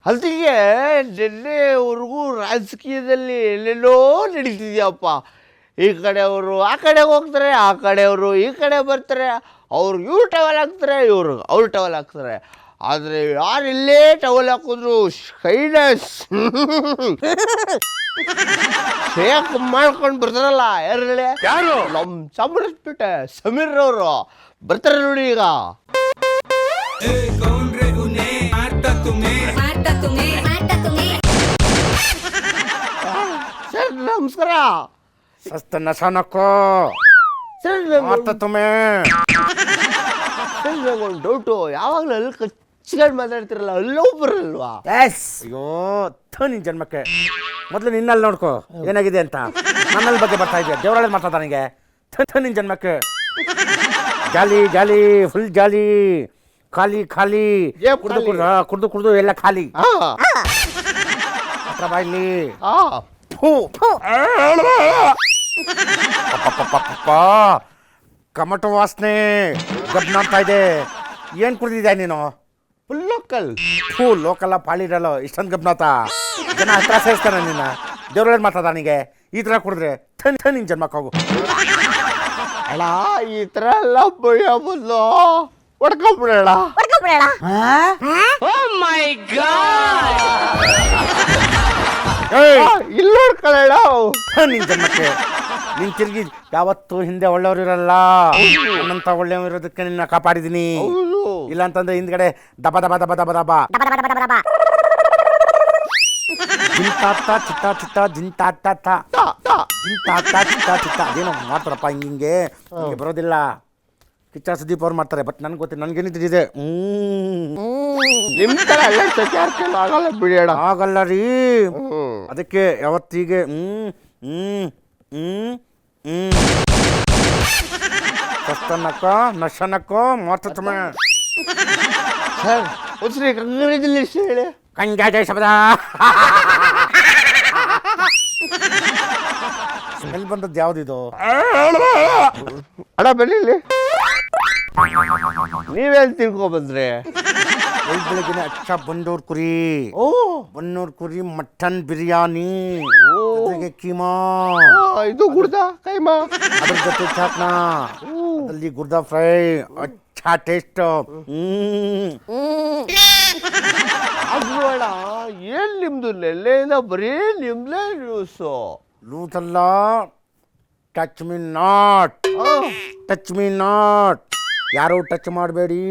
ಅಲ್ಲಿಗೆ ನಿನ್ನೆವರೆಗೂ ರಾಜಕೀಯದಲ್ಲಿ ಎಲ್ಲೆಲ್ಲೋ ನಡೀತಿದ್ಯಪ್ಪ. ಈ ಕಡೆಯವರು ಆ ಕಡೆಗೆ ಹೋಗ್ತಾರೆ, ಆ ಕಡೆಯವರು ಈ ಕಡೆ ಬರ್ತಾರೆ. ಅವ್ರಿಗೆ ಇವ್ರು ಟವಲ್ ಹಾಕ್ತಾರೆ, ಇವರು ಅವ್ರು ಟವಲ್ ಹಾಕ್ತಾರೆ. ಆದರೆ ಯಾರು ಇಲ್ಲೇ ಟವಲ್ ಹಾಕಿದ್ರು ಶೈನಸ್ ಶೇಕ್ ಮಾಡ್ಕೊಂಡು ಬರ್ತಾರಲ್ಲ. ಯಾರು ನಮ್ಮ ಚಾಮರಾಜಪೇಟೆ ಸಮೀರ್ ಅವರು ಬರ್ತಾರೆ ನೋಡಿ ಈಗ. ಸರ್ ನಮಸ್ಕಾರ. ಸಸ್ತ ನಶಾನಕ್ಕೋ ಸರ್ ನಂಗೊಂದು ಡೌಟು. ಯಾವಾಗಲೂ ಅಲ್ಲಿ ಕಚ್ಚಿಕೊಂಡು ಮಾತಾಡ್ತಿರಲ್ಲ, ಅಲ್ಲೋ ಬರಲ್ವಾ? ಅಯ್ಯೋ ನಿನ್ ಜನ್ಮಕ್ಕೆ ಮೊದಲು ನಿನ್ನಲ್ಲಿ ನೋಡ್ಕೋ ಏನಾಗಿದೆ ಅಂತ. ನನ್ನಲ್ಲಿ ಬಗ್ಗೆ ಬರ್ತಾ ಇದೆಯಾ? ದೇವರಾಳಿ ಮಾತಾಡ ನನಗೆ. ನಿನ್ ಜನ್ಮಕ್ಕೆ ಜಾಲಿ ಜಾಲಿ ಫುಲ್ ಜಾಲಿ, ಖಾಲಿ ಖಾಲಿ, ಕುಡ್ದು ಕುಡ್ದು ಎಲ್ಲ ಖಾಲಿ. ಹತ್ರ ಬಾಯ್ಲಿ ಕಮಟ ವಾಸನೆ ಗಬ್ನ ಅಂತ ಇದೆ. ಏನ್ ಕುಡ್ದಿದ್ಯಾ ನೀನು? Full local. ಲೋಕಲ್ಲ ಪಾಳಿರಲ್ಲ ಇಷ್ಟೊಂದು ಗಬ್ನಾತ. ಜನ ಹತ್ರ ಸೇರಿಸ್ತಾನೆ ನಿನ್ನ. ದೇವ್ರಲ್ಲಿ ಮಾತಾಡ ನನಗೆ. ಈ ಥರ ಕುಡಿದ್ರೆ ನಿನ್ ಜನ್ಮಕ್ಕೆ ಹೋಗು. ಅಲ್ಲ ಈ ಥರ ಎಲ್ಲ ಭಯ ಬದಲು ಹೊಡ್ಕೊಂಬಿಡೋಣ. ಇಲ್ಲಿ ನೋಡ್ಕೊಳ್ಳೋಣ ನಿನ್ ಜನ್ಮಕ್ಕೆ. ನಿನ್ ತಿರುಗಿ ಯಾವತ್ತು ಹಿಂದೆ ಒಳ್ಳೆಯವ್ರು ಇರಲ್ಲ. ನನ್ನಂತ ಒಳ್ಳೆಯವ್ರು ಇರೋದಕ್ಕೆ ನಿನ್ನ ಕಾಪಾಡಿದೀನಿ. ಇಲ್ಲ ಅಂತಂದ್ರೆ ಹಿಂದ್ಗಡೆ ದಬ ದಬ ದಬ ದಬ ದಬ ಜಿಂತಾತ ಚಿತ್ತ ಚಿತ್ತ ಜಿಂತಾತ ಜಿಂತಾತ ಚಿತ್ತ ಚಿತ್ತ ಅದೇನೋ ಮಾಡ್ತಾರಪ್ಪ ಹಿಂಗೆ ಬರೋದಿಲ್ಲ. ಕಿಚ್ಚ ಸುದೀಪ್ ಅವ್ರು ಮಾಡ್ತಾರೆ. ಬಟ್ ನನ್ಗೆ ಗೊತ್ತಿಲ್ಲ, ನನ್ಗೇನು ತಿಳಿದಿದೆ. ನಿಮ್ ತರ ಆಗಲ್ಲ ಬಿಡೋಣ. ಆಗಲ್ಲ ರೀ. ಅದಕ್ಕೆ ಯಾವತ್ತೀಗೆ ಸಸ್ತನಕ್ಕೋ ನಶನಕ್ಕೋ ಮಾತುತ್ತಮ. ಸರ್ ಒಂದ್ಸರಿ ಕಂಗ್ರ್ಯಾಚುಲೇಷನ್ ಹೇಳಿ. ಕಂಗ್ಯಾಜ ಶಬ್ದ ಸ್ಮೆಲ್ ಬಂದದ್ದು ಯಾವುದಿದು? ಅಡ ಬನ್ನಿ. ನೀವೇನ್ ತಿಳ್ಕೊಬಂದ್ರಿ? ಬೆಳಗ್ಗೆನೆ ಅಚ್ಚ ಬನ್ನೂರು ಕುರಿ. ಬನ್ನೂರು ಕುರಿ ಮಟನ್ ಬಿರಿಯಾನಿ, ಜೊತೆಗೆ ಕೀಮಾ, ಇದು ಗುರ್ದ ಕೈಮಾ, ಅದ್ರ ಜೊತೆ ಚಾಟ್ನ, ಅದ್ರಲ್ಲಿ ಗುರ್ದ ಫ್ರೈ. ಅಚ್ಚ ಟೇಸ್ಟ್. ಅದ್ರೋಳ ಏನ್ ನಿಮ್ದು ನೆಲ್ಲೆಯಿಂದ ಬರೀ ನಿಮ್ದೇ ನ್ಯೂಸು. ಲೂಸಲ್ಲ. Touch me not, touch me not. ಯಾರು ಟಚ್ ಮಾಡಬೇಡಿ,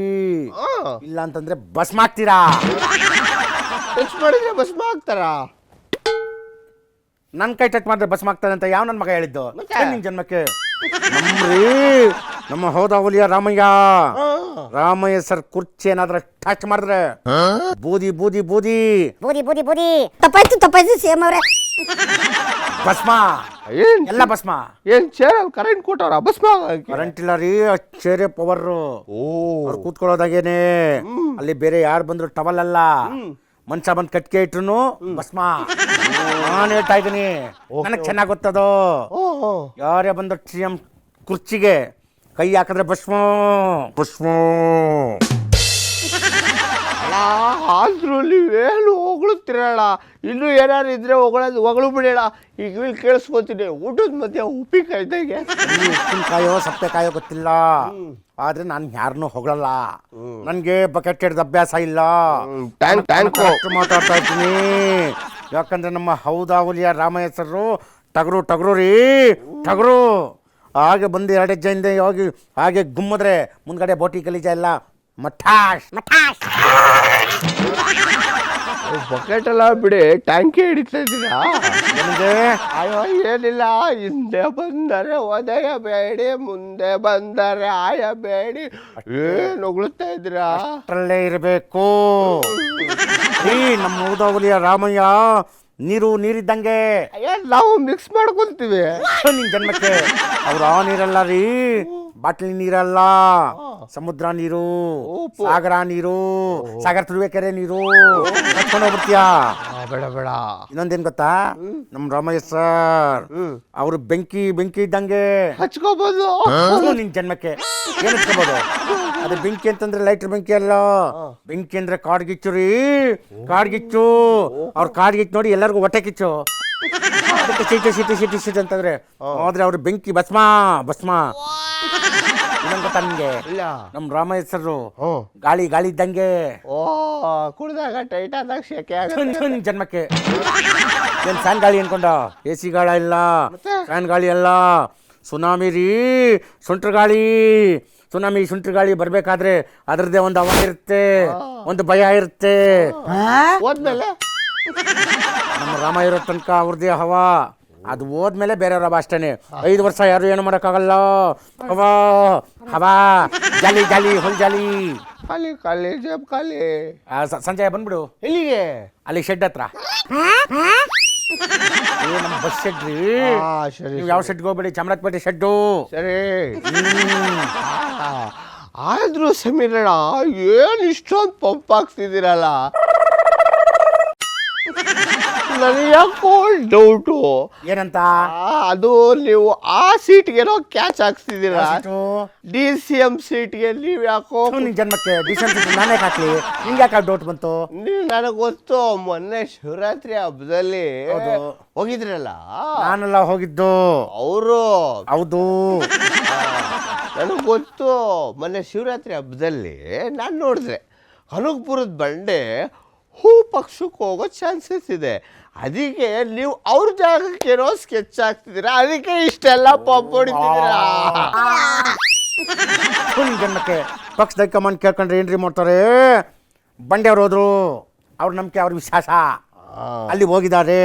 ಇಲ್ಲ ಅಂತಂದ್ರೆ ಭಸ್ಮ ಆಗ್ತೀರಾ. ಟಚ್ ಮಾಡಿದ್ರೆ ಭಸ್ಮ ಆಗ್ತಾರ? ನನ್ನ ಕೈ ಟಚ್ ಮಾಡಿದ್ರೆ ಭಸ್ಮ ಆಗ್ತಾರೆ ಅಂತ ಯಾವ ನನ್ನ ಮಗ ಹೇಳಿದ್ದು? ನಿನ್ ಜನ್ಮಕ್ಕೆ. ನಮ್ರಿ ನಮ್ಮ ಹೋದಾವಲಿಯ ರಾಮಯ್ಯ ಸರ್ ಕುರ್ಚಿ ಏನಾದ್ರೆ ಟಚ್ ಮಾಡಿದ್ರೆ ಬೂದಿ ಬೂದಿ ಬೂದಿ ಬೂದಿ ಬೂದಿ ಬೂದಿ. ತಪ್ಪಾಯ್ತು ಸೇಮ್ ಅವ್ರೆ. ಭಸ್ಮ ಏನ್ ಎಲ್ಲ ಭಸ್ಮ. ಏನ್ ಚೇರಲ್ಲಿ ಕರೆಂಟ್ ಕೊಟ್ಟವ್ರ ಭಸ್ಮ? ಕರೆಂಟ್ ಇಲ್ಲ ರೀ, ಚೇರೆ ಪವರ್. ಅವ್ರು ಕೂತ್ಕೊಳ್ಳೋದಾಗೇನೆ. ಅಲ್ಲಿ ಬೇರೆ ಯಾರು ಬಂದ್ರು ಟವಲ್ ಅಲ್ಲ, ಮನ್ಸ ಬಂದ್ ಕಟ್ಕೆ ಇಟ್ರು ಭಸ್ಮ. ನಾನು ಹೇಳ್ತಾ ಇದ್ದೀನಿ, ನನಗೆ ಚೆನ್ನಾಗಿ ಗೊತ್ತದು. ಯಾರೇ ಬಂದ್ರು ಸಿಎಂ ಕುರ್ಚಿಗೆ ಕೈ ಹಾಕಿದ್ರೆ ಭಸ್ಮ ಭಸ್ಮ. ಆದ್ರೂ ನೀವೇನು ಹೊಗಳುತ್ತೀರಲ್ಲ. ಇನ್ನೂ ಏನಾರು ಇದ್ರೆ ಹೊಗಳು ಬಿಡೋಣ. ಈಗ ಇಲ್ಲಿ ಕೇಳಿಸ್ಕೊತೀನಿ. ಊಟದ ಮಧ್ಯೆ ಉಪ್ಪಿನಕಾಯಿ ಇದ್ದಂಗೆ. ಉಪ್ಪಿನಕಾಯೋ ಸಪ್ಪೆಕಾಯೋ ಗೊತ್ತಿಲ್ಲ, ಆದ್ರೆ ನಾನು ಯಾರನ್ನೂ ಹೊಗಳಲ್ಲ. ನನ್ಗೆ ಬಕೆಟ್ ಹಿಡ್ದ ಅಭ್ಯಾಸ ಇಲ್ಲ. ಮಾತಾಡ್ತಾ ಇದ್ದೀನಿ. ಯಾಕಂದ್ರೆ ನಮ್ಮ ಹೌದಾವಲಿಯ ರಾಮಯ್ಯ ಸರ್ ಟಗರು ರೀ ಟಗರು. ಹಾಗೆ ಬಂದು 2 ಹೆಜ್ಜೆ ಹಿಂದೆ ಹೋಗಿ ಹಾಗೆ ಗುಮ್ಮದ್ರೆ ಮುಂದ್ಗಡೆ ಬೋಟಿ ಕಲೀಜ ಎಲ್ಲ ಮಠಾಶ್. ಬಕೆಟ್ ಎಲ್ಲ ಬಿಡಿ, ಟ್ಯಾಂಕಿ ಹಿಡಿತಾ ಇದ್ದೀರಾ? ನನಗೆ ಅಯ್ಯೋ ಏನಿಲ್ಲ. ಹಿಂದೆ ಬಂದರೆ ಒದೆಯಬೇಡಿ, ಮುಂದೆ ಬಂದರೆ ಆಯಬೇಡಿ. ಏನು ಹೊಗಳುತ್ತಾ ಇದ್ದೀರಾ? ಅಷ್ಟರಲ್ಲೇ ಇರಬೇಕು. ನಮ್ಮ ಹೌದಾವಲಿಯ ರಾಮಯ್ಯ ನೀರಿದ್ದಂಗೆ. ನಾವು ಮಿಕ್ಸ್ ಮಾಡ್ಕೊಳ್ತೀವಿ. ನಿನ್ ಜನ್ಮಕ್ಕೆ. ಅವ್ರು ಆ ನೀರಲ್ಲ ರೀ, ಬಾಟ್ಲಿ ನೀರಲ್ಲ, ಸಮುದ್ರ ನೀರು, ಸಾಗರ ನೀರು, ಸಾಗರ ತುರುವೇಕೆರೆ ನೀರು. ಕಟ್ಕೊಂಡು ಹೋಗ್ಬಿಡ್ತೀಯಾ? ಬೇಡ ಬೇಡ. ಇನ್ನೊಂದೇನು ಗೊತ್ತಾ, ನಮ್ಮ ರಾಮಯ್ಯ ಸರ್ ಅವರು ಬೆಂಕಿ ಇದ್ದಂಗೆ ಹಚ್ಕೋಬೋದು. ನಿನ್ ಜನ್ಮಕ್ಕೆ ಏನ್ ಹಚ್ಕೋಬೋದು? ಅದು ಬೆಂಕಿ ಅಂತಂದ್ರೆ ಲೈಟರ್ ಬೆಂಕಿ ಅಲ್ಲ, ಬೆಂಕಿ ಅಂದ್ರೆ ಕಾಡ್ಗಿಚ್ಚು ರೀ, ಕಾಡ್ಗಿಚ್ಚು. ಅವ್ರ ಕಾಡ್ಗಿಚ್ಚು ನೋಡಿ ಎಲ್ಲರಿಗೂ ಹೊಟ್ಟೆ ಕಿಚ್ಚು. ಅದಕ್ಕೆ ಸಿಟಿ ಅಂತಂದ್ರೆ ಆದ್ರೆ ಅವ್ರ ಬೆಂಕಿ ಭಸ್ಮ. ಇನ್ನೊಂದು ಗೊತ್ತಾ ನಿಮ್ಗೆ? ಇಲ್ಲ. ನಮ್ಮ ರಾಮಯ್ಯ ಸರ್ ಗಾಳಿ ಇದ್ದಂಗೆ. ಓ, ಕುಡ್ದಾಗ ಟೈಟ್ ಆದಾಗ ಶೆಕೆ ಆಗುತ್ತೆ. ನಿನ್ ಜನ್ಮಕ್ಕೆ ಏನ್ ಫ್ಯಾನ್ ಗಾಳಿ ಅನ್ಕೊಂಡ? AC ಗಾಳ ಇಲ್ಲ, ಫ್ಯಾನ್ ಗಾಳಿ ಅಲ್ಲ, ಸುನಾಮಿ ರೀ, ಸುಂಟ್ರ ಗಾಳಿ ಬರ್ಬೇಕಾದ್ರೆ ಅದರದ್ದೇ ಒಂದು ಹವಾ ಇರುತ್ತೆ, ಒಂದು ಭಯ ಇರುತ್ತೆ. ಹೋದ್ಮೇಲೆ ನಮ್ಮ ರಾಮ ಇರೋ ತನಕ ಅವ್ರದ್ದೇ ಹವಾ, ಅದು ಹೋದ್ಮೇಲೆ ಬೇರೆಯವ್ರ ಹವಾ ಅಷ್ಟೇನೆ. 5 ವರ್ಷ ಯಾರು ಏನು ಮಾಡೋಕ್ಕಾಗಲ್ಲ. ಹವಾ ಜಾಲಿ ಹೊಲ್ ಜಾಲಿ. ಖಾಲಿ ಜೇಬ್ ಖಾಲಿ. ಸಂಜೆ ಬಂದ್ಬಿಡು. ಎಲ್ಲಿಗೆ? ಅಲ್ಲಿ ಶೆಡ್ ಹತ್ರ. ನಮ್ಮ ಬಸ್ ಶೆಡ್ ರೀ. ಸರಿ. ನೀವು ಯಾವ ಶೆಡ್ಗೆ ಹೋಗ್ಬೇಡಿ, ಚಾಮರಾಜಪೇಟೆ ಶೆಡ್ಡು. ಸರಿ. ಆದ್ರೂ ಸಮೀರಣ್ಣ ಏನ್ ಇಷ್ಟೊಂದು ಪಂಪ್ ಹಾಕ್ತಿದ್ದೀರಲ್ಲ? ನನಗೆ ಯಾಕೋ ಡೌಟು. ಏನಂತ? ಅದು ನೀವು ಆ ಸೀಟ್ಗೆನೋ ಕ್ಯಾಚ್ ಹಾಕ್ತಿದ್ದೀರಾ, DCM ಸೀಟ್ಗೆ. ನೀವು ಯಾಕೋ ನಿನ್ ಜನ್ಮಕ್ಕೆ ಡಿಸೆಂಟ್ ನಾನೇ ಹಾಕ್ಲಿ, ನಿಂಗೆ ಯಾಕೆ ಡೌಟ್ ಬಂತು? ನೀವು ನನಗೆ ಗೊತ್ತು, ಮೊನ್ನೆ ಶಿವರಾತ್ರಿ ಹಬ್ಬದಲ್ಲಿ ಹೋಗಿದ್ರಲ್ಲ. ನಾನೆಲ್ಲ ಹೋಗಿದ್ದು. ಅವರು ಹೌದು, ನನಗೆ ಗೊತ್ತು. ಮೊನ್ನೆ ಶಿವರಾತ್ರಿ ಹಬ್ಬದಲ್ಲಿ ನಾನು ನೋಡಿದ್ರೆ ಕನಕಪುರದ ಬಂಡೆ ಹೂ ಪಕ್ಷಕ್ಕೆ ಹೋಗೋ ಚಾನ್ಸಸ್ ಇದೆ. ಅದಕ್ಕೆ ನೀವು ಅವ್ರ ಜಾಗಕ್ಕೆ ಏನೋ ಸ್ಕೆಚ್ ಹಾಕ್ತಿದ್ದೀರಾ, ಅದಕ್ಕೆ ಇಷ್ಟೆಲ್ಲ ಪಂಪ್ ಹೊಡಿತಿದ್ದೀರಾ. ಜನ್ಮಕ್ಕೆ ಪಕ್ಷದ ಹೈಕಮಾಂಡ್ ಕೇಳ್ಕೊಂಡ್ರೆ ಏನ್ರಿ ಮಾಡ್ತಾರೆ? ಬಂಡೆ ಅವ್ರು ಹೋದ್ರು, ಅವ್ರ ನಂಬಿಕೆ, ಅವ್ರ ವಿಶ್ವಾಸ. ಅಲ್ಲಿ ಹೋಗಿದ್ದಾರೆ,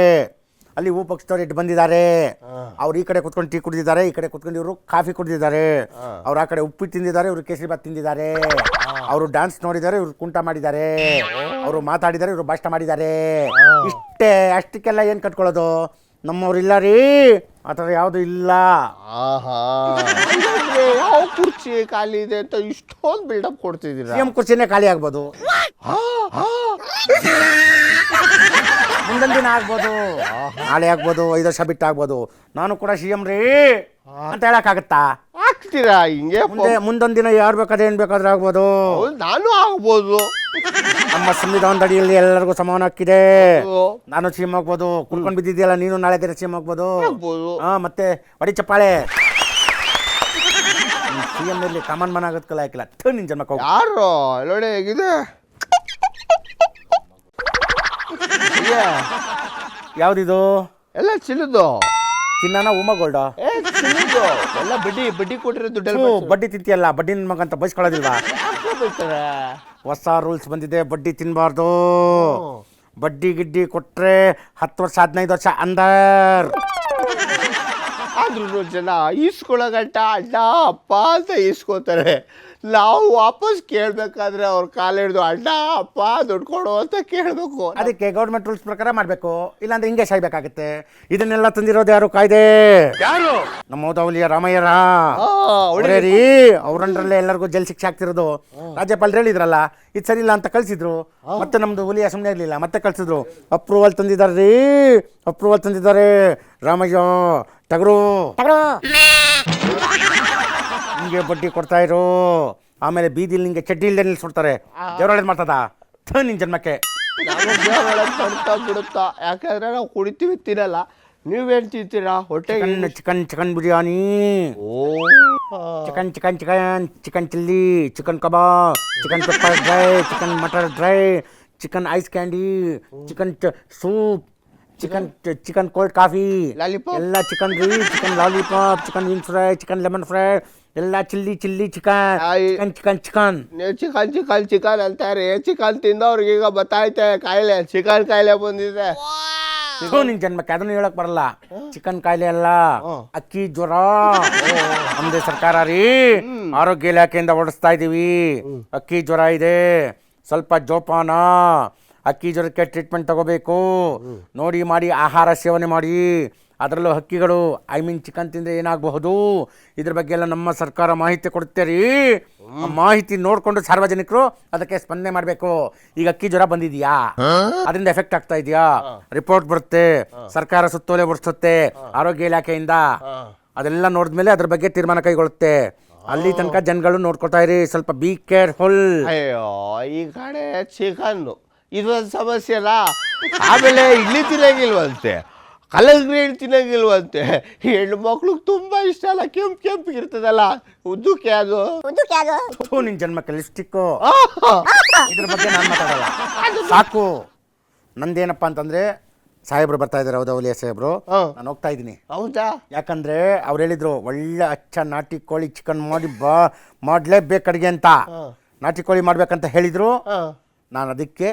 ಅಲ್ಲಿ ಹೂ ಪಕ್ಷದವ್ರು ಇಟ್ಟು ಬಂದಿದ್ದಾರೆ. ಅವ್ರು ಈ ಕಡೆ ಕುತ್ಕೊಂಡು ಟೀ ಕುಡಿದಿದ್ದಾರೆ, ಈ ಕಡೆ ಕುತ್ಕೊಂಡು ಇವರು ಕಾಫಿ ಕುಡಿದಿದ್ದಾರೆ. ಅವ್ರು ಆ ಕಡೆ ಉಪ್ಪಿಟ್ಟು ತಿಂದಿದ್ದಾರೆ, ಇವರು ಕೇಸರಿ ಬಾತ್ ತಿಂದಿದ್ದಾರೆ. ಅವರು ಡ್ಯಾನ್ಸ್ ನೋಡಿದ್ದಾರೆ, ಇವ್ರು ಕುಂಟ ಮಾಡಿದ್ದಾರೆ. ಅವರು ಮಾತಾಡಿದ್ದಾರೆ, ಇವರು ಭಾಷಣ ಮಾಡಿದ್ದಾರೆ. ಅಷ್ಟಕ್ಕೆಲ್ಲ ಏನು ಕಟ್ಕೊಳ್ಳೋದು? ನಮ್ಮವ್ರು ಇಲ್ಲ ರೀ, ಆ ಥರ ಯಾವುದು ಇಲ್ಲ. ಯಾವ ಕುರ್ಚಿ ಖಾಲಿ ಇದೆ ಅಂತ ಇಷ್ಟೊಂದು ಬಿಲ್ಡಪ್ ಕೊಡ್ತಿದ್ದೀರಾ? CM ಕುರ್ಚಿನೇ ಖಾಲಿ ಆಗ್ಬೋದು, ಮುಂದೊಂದು ದಿನ ಆಗ್ಬೋದು, ನಾಳೆ ಆಗ್ಬೋದು, 5 ವರ್ಷ ಬಿಟ್ಟು ಆಗ್ಬೋದು. ನಾನು ಕೂಡ CM ರೀ ಅಂತ ಹೇಳಕ್ಕಾಗತ್ತಾ? ಆಗ್ತೀರಾ ಹಿಂಗೆ? ಮುಂದೊಂದು ದಿನ ಯಾರು ಬೇಕಾದ್ರೆ ಏನು ಬೇಕಾದ್ರೆ ಆಗ್ಬೋದು. ನಾನು ಆಗ್ಬೋದು. ನಮ್ಮ ಸಂವಿಧಾನದ ಅಡಿಯಲ್ಲಿ ಎಲ್ಲರಿಗೂ ಸಮಾನ ಹಕ್ಕಿದೆ. ನಾನು CM ಆಗ್ಬೋದು. ಕುಳ್ಕೊಂಡು ಬಿದ್ದಿದ್ಯಲ್ಲ ನೀನು, ನಾಳೆ ದಿನ CM ಆಗ್ಬೋದು. ಮತ್ತೆ ಹೊಡಿ ಚಪ್ಪಾಳೆ. CM ಇರಲಿ, ಕಾಮನ್ ಮನ್ ಆಗೋದಕ್ಕಲ್ಲ ಹಾಕಿಲ್ಲ. ನಿನ್ ಜನ್ಮಕ್ಕೆ ಯಾರು ನೋಡಿ ಹೇಗಿದೆ? ಯಾವ್ದಿದು? ಎಲ್ಲ ಚಿನ್ನದು. ಚಿನ್ನನ ಉಮಗೋಲ್ಡ? ಚಿನ್ನದು ಎಲ್ಲ ಬಡ್ಡಿ ಕೊಟ್ಟಿರೋ ದುಡ್ಡು. ಬಡ್ಡಿ ತಿಂತಿಯಲ್ಲ, ಬಡ್ಡಿ ನಿನ್ ಮಗಂತ ಬಯಸ್ಕೊಳ್ಳೋದಿಲ್ವಾ? ಹೊಸ ರೂಲ್ಸ್ ಬಂದಿದೆ, ಬಡ್ಡಿ ತಿನ್ಬಾರ್ದು. ಬಡ್ಡಿ ಗಿಡ್ಡಿ ಕೊಟ್ರೆ 10 ವರ್ಷ 15 ವರ್ಷ ಅಂದರ್. ಆದ್ರೂ ಜನ ಈಸ್ಕೊಳ್ಳೋ ಗಂಟ ಅಣ್ಣ ಅಪ್ಪ ಅಂತ ಈಸ್ಕೋತಾರೆ. ನಾವು ವಾಪಸ್ ಕೇಳಬೇಕಾದ್ರೆ ಅವ್ರ ಕಾಲು ಹಿಡಿದು ಅಣ್ಣ ಅಪ್ಪ ದುಡ್ಡು ಕೊಡು ಅಂತ ಕೇಳಬೇಕು. ಅದಕ್ಕೆ ಗೌರ್ಮೆಂಟ್ ರೂಲ್ಸ್ ಪ್ರಕಾರ ಮಾಡಬೇಕು, ಇಲ್ಲಾಂದ್ರೆ ಹಿಂಗೆ ಸಾಯ್ಬೇಕಾಗತ್ತೆ. ಇದನ್ನೆಲ್ಲ ತಂದಿರೋದು ಯಾರು? ಕಾಯ್ದೆ ಯಾರು? ನಮ್ಮ ಮೋದವಲಿಯ ರಾಮಯ್ಯರ ರೀ. ಅವ್ರಂಡ್ರಲ್ಲೇ ಎಲ್ಲರಿಗೂ ಜೈಲ್ ಶಿಕ್ಷೆ ಆಗ್ತಿರೋದು. ರಾಜ್ಯಪಾಲರು ಹೇಳಿದ್ರಲ್ಲ ಇದು ಸರಿ ಇಲ್ಲ ಅಂತ ಕಳ್ಸಿದ್ರು. ಮತ್ತೆ ನಮ್ದು ಹುಲಿಯ ಸುಮ್ಮನೆ ಇರಲಿಲ್ಲ, ಮತ್ತೆ ಕಳ್ಸಿದ್ರು. ಅಪ್ರೂವಲ್ ತಂದಿದ್ದಾರೆ ರೀ, ಅಪ್ರೂವಲ್ ತಂದಿದ್ದಾರೆ. ರಾಮಯ್ಯ ಟಗರು ಹಿಂಗೆ ಬಡ್ಡಿ ಕೊಡ್ತಾ ಇರು, ಆಮೇಲೆ ಬೀದಿಲಿ ನಿಂಗೆ ಚಡ್ಡಿ ಇಲ್ಲದೆ ನಿಲ್ಸ್ಬಿಡ್ತಾರೆ. ದೇವರೊಳಗೆ ಮಾಡ್ತದ ನಿನ್ ಜನ್ಮಕ್ಕೆ. ಬಿಡುತ್ತಾ? ಯಾಕಂದ್ರೆ ನಾವು ಕುಡಿತೀವಿ, ತಿನ್ನಲ್ಲ. ನೀವೇನು ತಿಂತೀರಾ? ಹೊಟ್ಟೆ chicken biryani, chicken chilli, chicken kebab, chicken pepper dry, chicken ಮಟರ್ dry, chicken ice candy, chicken soup, chicken cold coffee, ಎಲ್ಲ ಚಿಕನ್ ರೀ. Chicken lollipop, chicken wing fry, chicken lemon fry, ಎಲ್ಲ ಚಿಲ್ಲಿ ಚಿಕನ್. ಚಿಕನ್ ಅಂತಾರೆ. ಚಿಕನ್ ತಿಂದವ್ರಿಗೆ ಈಗ ಬತ್ತೈತೆ ಕಾಯಿಲೆ, chicken ಕಾಯಿಲೆ ಬಂದಿದೆ. ನಿನ್ ಜನ್ಮಕ್ಕೆ ಅದನ್ನು ಹೇಳಕ್ ಬರಲ್ಲ. ಚಿಕನ್ ಕಾಯಿಲೆ ಅಲ್ಲ, ಅಕ್ಕಿ ಜ್ವರ. ನಮ್ದೇ ಸರ್ಕಾರ ರೀ, ಆರೋಗ್ಯ ಇಲಾಖೆಯಿಂದ ಓಡಿಸ್ತಾ ಇದೀವಿ. ಅಕ್ಕಿ ಜ್ವರ ಇದೆ, ಸ್ವಲ್ಪ ಜೋಪಾನ. ಅಕ್ಕಿ ಜ್ವರಕ್ಕೆ ಟ್ರೀಟ್ಮೆಂಟ್ ತಗೋಬೇಕು. ನೋಡಿ ಮಾಡಿ ಆಹಾರ ಸೇವನೆ ಮಾಡಿ. ಅದರಲ್ಲೂ ಹಕ್ಕಿಗಳು ಐ ಮೀನ್ ಚಿಕನ್ ತಿಂದರೆ ಏನಾಗಬಹುದು ಇದ್ರ ಬಗ್ಗೆ ಎಲ್ಲ ನಮ್ಮ ಸರ್ಕಾರ ಮಾಹಿತಿ ಕೊಡುತ್ತೆ ರೀ. ಆ ಮಾಹಿತಿ ನೋಡಿಕೊಂಡು ಸಾರ್ವಜನಿಕರು ಅದಕ್ಕೆ ಸ್ಪಂದನೆ ಮಾಡಬೇಕು. ಈಗ ಅಕ್ಕಿ ಜ್ವರ ಬಂದಿದೆಯಾ, ಅದರಿಂದ ಎಫೆಕ್ಟ್ ಆಗ್ತಾ ಇದೆಯಾ, ರಿಪೋರ್ಟ್ ಬರುತ್ತೆ, ಸರ್ಕಾರ ಸುತ್ತೋಲೆ ಹೊರಡಿಸುತ್ತೆ ಆರೋಗ್ಯ ಇಲಾಖೆಯಿಂದ. ಅದೆಲ್ಲ ನೋಡಿದ್ಮೇಲೆ ಅದ್ರ ಬಗ್ಗೆ ತೀರ್ಮಾನ ಕೈಗೊಳ್ಳುತ್ತೆ. ಅಲ್ಲಿ ತನಕ ಜನಗಳು ನೋಡ್ಕೊತಾ ಇರಿ, ಸ್ವಲ್ಪ ಬಿ ಕೇರ್ಫುಲ್. ಅಯ್ಯೋ ಈ ಕಡೆ ಚಿಕನ್ನು ಇದೊಂದು ಸಮಸ್ಯೆ ಅಲ್ಲ. ಆಮೇಲೆ ಇಡ್ಲಿ ತಿನ್ನಂಗಿಲ್ವಂತೆ, ಕಲ್ಲಂಗಡಿ ಹಣ್ಣು ತಿನ್ನಂಗಿಲ್ವಂತೆ. ಹೆಣ್ಣು ಮಕ್ಳಿಗೆ ತುಂಬ ಇಷ್ಟ ಅಲ್ಲ, ಕೆಂಪಿಗಿರ್ತದಲ್ಲ ಉದ್ದಕ್ಕೆ ಅದು. ನಿನ್ ಜನ್ಮಕ್ಕೆ ಲಿಪ್ಸ್ಟಿಕ್ಕು. ಇದ್ರ ಬಗ್ಗೆ ನಾನು ಮಾತಾಡಲ್ಲ, ಸಾಕು. ನಂದೇನಪ್ಪ ಅಂತಂದ್ರೆ ಸಾಹೇಬ್ರು ಬರ್ತಾ ಇದ್ದಾರೆ, ಹೌದಾ ಒಲಿಯ ಸಾಹೇಬ್ರು, ನಾನು ಹೋಗ್ತಾ ಇದ್ದೀನಿ. ಹೌದಾ? ಯಾಕಂದ್ರೆ ಅವ್ರು ಹೇಳಿದ್ರು ಒಳ್ಳೆ ಅಚ್ಚ ನಾಟಿ ಕೋಳಿ ಚಿಕನ್ ಮಾಡಿ ಮಾಡ್ಲೇಬೇಕು ಅಡುಗೆ ಅಂತ. ನಾಟಿ ಕೋಳಿ ಮಾಡ್ಬೇಕಂತ ಹೇಳಿದ್ರು. ನಾನು ಅದಕ್ಕೆ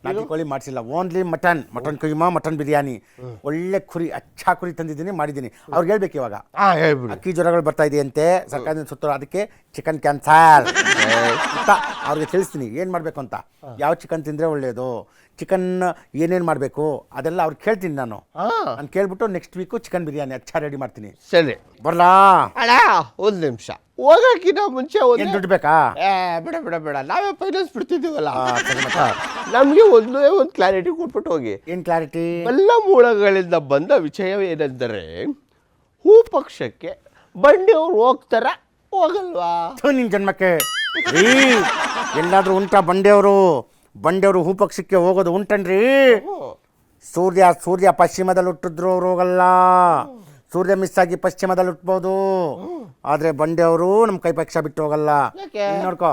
ನಾಟಿ ಕೋಳಿ ಮಾಡಿಸಿಲ್ಲ, only mutton keema, mutton biryani. ಒಳ್ಳೆ ಕುರಿ, ಅಚ್ಚ ಕುರಿ ತಂದಿದ್ದೀನಿ, ಮಾಡಿದ್ದೀನಿ. ಅವ್ರಿಗೆ ಹೇಳ್ಬೇಕು ಇವಾಗ ಅಕ್ಕಿ ಜ್ವರಗಳು ಬರ್ತಾ ಇದೆಯಂತೆ ಸರ್ಕಾರದಿಂದ ಸುತ್ತ, ಅದಕ್ಕೆ ಚಿಕನ್ ಕ್ಯಾನ್ಸರ್ ಅಂತ ಅವ್ರಿಗೆ ತಿಳಿಸ್ತೀನಿ ಏನು ಮಾಡಬೇಕು ಅಂತ. ಯಾವ ಚಿಕನ್ ತಿಂದರೆ ಒಳ್ಳೆಯದು, ಚಿಕನ್ ಏನೇನು ಮಾಡಬೇಕು ಅದೆಲ್ಲ ಅವ್ರಿಗೆ ಕೇಳ್ತೀನಿ. ನಾನು ಕೇಳ್ಬಿಟ್ಟು ನೆಕ್ಸ್ಟ್ ವೀಕು ಚಿಕನ್ ಬಿರಿಯಾನಿ ಅಚ್ಚ ರೆಡಿ ಮಾಡ್ತೀನಿ. ಸರಿ ಬರಲಾ? ಅಣ್ಣ ಒಂದು ನಿಮಿಷ, ಹೋಗಕ್ಕಿಂತ ಮುಂಚೆ ಏನು ದುಡ್ಡು ಬೇಕಾ? ಬೇಡ ನಾವೇ ಫೈನಾನ್ಸ್ ಬಿಡ್ತಿದ್ದೀವಲ್ಲ, ನಮಗೆ ಒಂದು ಕ್ಲಾರಿಟಿ ಕೊಟ್ಬಿಟ್ಟು ಹೋಗಿ. ಏನು ಕ್ಲಾರಿಟಿ? ಎಲ್ಲ ಮೂಲಗಳಿಂದ ಬಂದ ವಿಷಯವೇನೆಂದರೆ ಹೂ ಪಕ್ಷಕ್ಕೆ ಬಂಡಿಯವ್ರು ಹೋಗ್ತಾರ ಹೋಗಲ್ವಾ? ನಿನ್ನ ಜನ್ಮಕ್ಕೆ ರೀ, ಎಲ್ಲಾದರೂ ಉಂಟಾ ಬಂಡೆಯವರು ಹೂ ಪಕ್ಷಕ್ಕೆ ಹೋಗೋದು ಉಂಟನ್ರಿ? ಸೂರ್ಯ ಪಶ್ಚಿಮದಲ್ಲಿ ಹುಟ್ಟಿದ್ರು ಅವ್ರು ಹೋಗಲ್ಲ. ಸೂರ್ಯ ಮಿಸ್ ಆಗಿ ಪಶ್ಚಿಮದಲ್ಲಿ ಹುಟ್ಬೋದು, ಆದರೆ ಬಂಡೆಯವರು ನಮ್ಮ ಕೈ ಪಕ್ಷ ಬಿಟ್ಟು ಹೋಗಲ್ಲ. ನೋಡ್ಕೋ,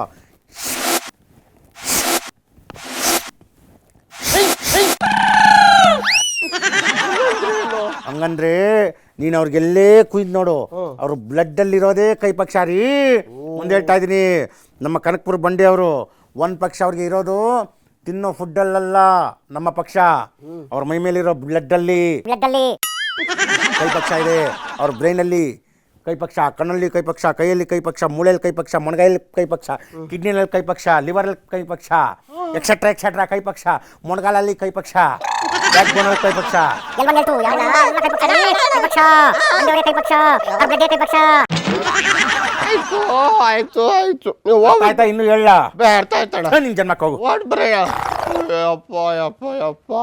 ಹಂಗಂದ್ರೆ ನೀನು ಅವ್ರಿಗೆಲ್ಲೇ ಕುಯ್ದು ನೋಡು, ಅವ್ರು ಬ್ಲಡ್ಡಲ್ಲಿರೋದೇ ಕೈ ಪಕ್ಷ ರೀ. ಮುಂದೆ ಹೇಳ್ತಾ ಇದ್ದೀನಿ, ನಮ್ಮ ಕನಕಪುರ ಬಂಡೆಯವರು ಒಂದು ಪಕ್ಷ ಅವ್ರಿಗೆ ಇರೋದು ತಿನ್ನೋ ಫುಡ್ಡಲ್ಲ, ನಮ್ಮ ಪಕ್ಷ ಅವ್ರ ಮೈ ಮೇಲಿರೋ ಬ್ಲಡ್ಡಲ್ಲಿ ಕೈ ಪಕ್ಷ ಇದೆ. ಅವ್ರ ಬ್ರೈನಲ್ಲಿ ಕೈ ಪಕ್ಷ, ಕಣ್ಣಲ್ಲಿ ಕೈ ಪಕ್ಷ, ಕೈಯಲ್ಲಿ ಕೈ ಪಕ್ಷ, ಮೂಳೆಯಲ್ಲಿ ಕೈ ಪಕ್ಷ, ಮೊಣಗೈಯಲ್ಲಿ ಕೈ ಪಕ್ಷ, ಕಿಡ್ನಿನಲ್ಲಿ ಕೈ ಪಕ್ಷ, ಲಿವರಲ್ಲಿ ಕೈ ಪಕ್ಷ, ಎಕ್ಸೆಟ್ರಾ ಕೈ ಪಕ್ಷ, ಮೊಣಗಾಲಲ್ಲಿ ಕೈ ಪಕ್ಷ, ಬ್ಯಾಕ್ ಬೋನಲ್ಲಿ ಕೈ ಪಕ್ಷ. ಆಯ್ತು ನೀವು ಆಯ್ತಾ? ಇನ್ನು ಹೇಳ ಬೇಡ, ಆಯ್ತಣ್ಣ, ನಿನ್ ಜನ್ಮಕ್ಕೆ ಹೋಗು. ಬರೆಯ. ಯಪ್ಪ